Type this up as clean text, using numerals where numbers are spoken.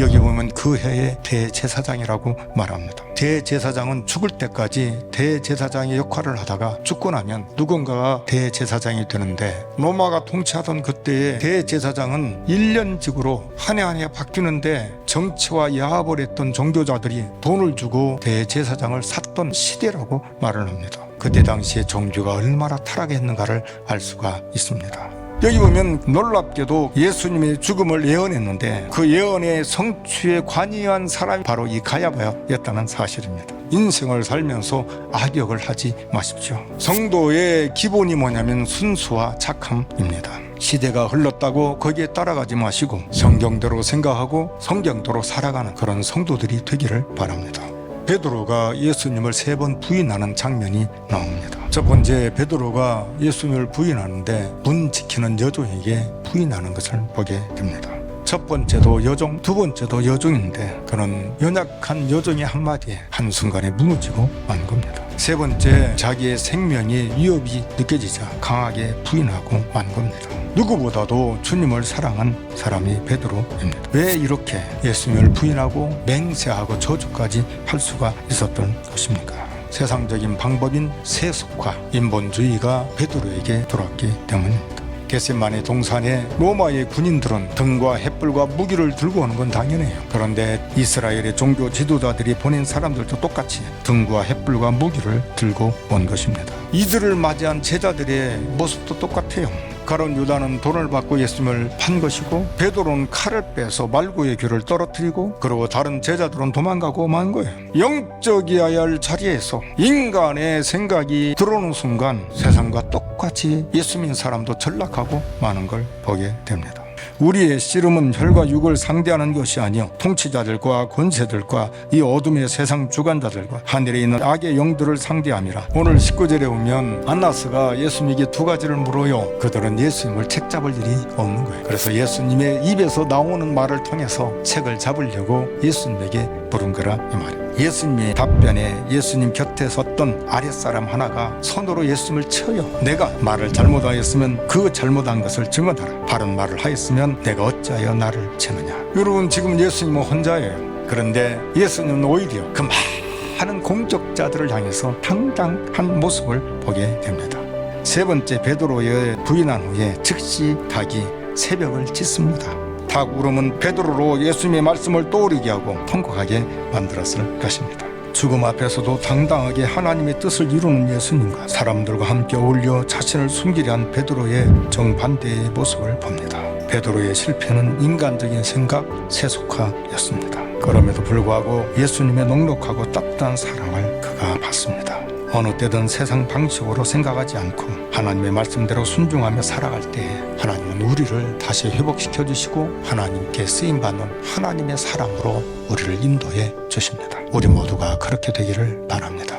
여기 보면 그 해의 대제사장이라고 말합니다. 대제사장은 죽을 때까지 대제사장의 역할을 하다가 죽고 나면 누군가가 대제사장이 되는데, 로마가 통치하던 그때의 대제사장은 1년직으로 한 해 한 해 바뀌는데 정치와 야합을 했던 종교자들이 돈을 주고 대제사장을 샀던 시대라고 말을 합니다. 그때 당시에 종교가 얼마나 타락했는가를 알 수가 있습니다. 여기 보면 놀랍게도 예수님의 죽음을 예언했는데 그 예언의 성취에 관여한 사람이 바로 이 가야바였다는 사실입니다. 인생을 살면서 악역을 하지 마십시오. 성도의 기본이 뭐냐면 순수와 착함입니다. 시대가 흘렀다고 거기에 따라가지 마시고 성경대로 생각하고 성경대로 살아가는 그런 성도들이 되기를 바랍니다. 베드로가 예수님을 3번 부인하는 장면이 나옵니다. 첫 번째, 베드로가 예수님을 부인하는데 문 지키는 여종에게 부인하는 것을 보게 됩니다. 첫 번째도 여종, 두 번째도 여종인데 그런 연약한 여종의 한마디에 한순간에 무너지고 만 겁니다. 세 번째, 자기의 생명의 위협이 느껴지자 강하게 부인하고 만 겁니다. 누구보다도 주님을 사랑한 사람이 베드로입니다. 왜 이렇게 예수님을 부인하고 맹세하고 저주까지 할 수가 있었던 것입니까? 세상적인 방법인 세속화, 인본주의가 베드로에게 들어왔기 때문입니다. 겟세마네 동산에 로마의 군인들은 등과 횃불과 무기를 들고 오는 건 당연해요. 그런데 이스라엘의 종교 지도자들이 보낸 사람들도 똑같이 등과 횃불과 무기를 들고 온 것입니다. 이들을 맞이한 제자들의 모습도 똑같아요. 가룟 유다는 돈을 받고 예수님을 판 것이고, 베드로는 칼을 빼서 말구의 귀를 떨어뜨리고, 그리고 다른 제자들은 도망가고 만 거예요. 영적이어야 할 자리에서 인간의 생각이 들어오는 순간 세상과 똑같이 예수 믿는 사람도 전락하고 마는 걸 보게 됩니다. 우리의 씨름은 혈과 육을 상대하는 것이 아니요 통치자들과 권세들과 이 어둠의 세상 주관자들과 하늘에 있는 악의 영들을 상대함이라. 오늘 19절에 보면 안나스가 예수님에게 2가지를 물어요. 그들은 예수님을 책 잡을 일이 없는 거예요. 그래서 예수님의 입에서 나오는 말을 통해서 책을 잡으려고 예수님에게 물은 거라 이 말이에요. 예수님의 답변에 예수님 곁에 섰던 아랫사람 하나가 손으로 예수님을 쳐요. 내가 말을 잘못하였으면 그 잘못한 것을 증언하라. 바른 말을 하였으면 내가 어찌하여 나를 치느냐. 여러분, 지금 예수님은 혼자예요. 그런데 예수님은 오히려 그 많은 공적자들을 향해서 당당한 모습을 보게 됩니다. 세 번째, 베드로의 부인한 후에 즉시 닭이 새벽을 짖습니다. 닭 울음은 베드로로 예수님의 말씀을 떠오르게 하고 통곡하게 만들었을 것입니다. 죽음 앞에서도 당당하게 하나님의 뜻을 이루는 예수님과 사람들과 함께 어울려 자신을 숨기려 한 베드로의 정반대의 모습을 봅니다. 베드로의 실패는 인간적인 생각, 세속화였습니다. 그럼에도 불구하고 예수님의 넉넉하고 따뜻한 사랑을 그가 받습니다. 어느 때든 세상 방식으로 생각하지 않고 하나님의 말씀대로 순종하며 살아갈 때 하나님은 우리를 다시 회복시켜 주시고 하나님께 쓰임받는 하나님의 사람으로 우리를 인도해 주십니다. 우리 모두가 그렇게 되기를 바랍니다.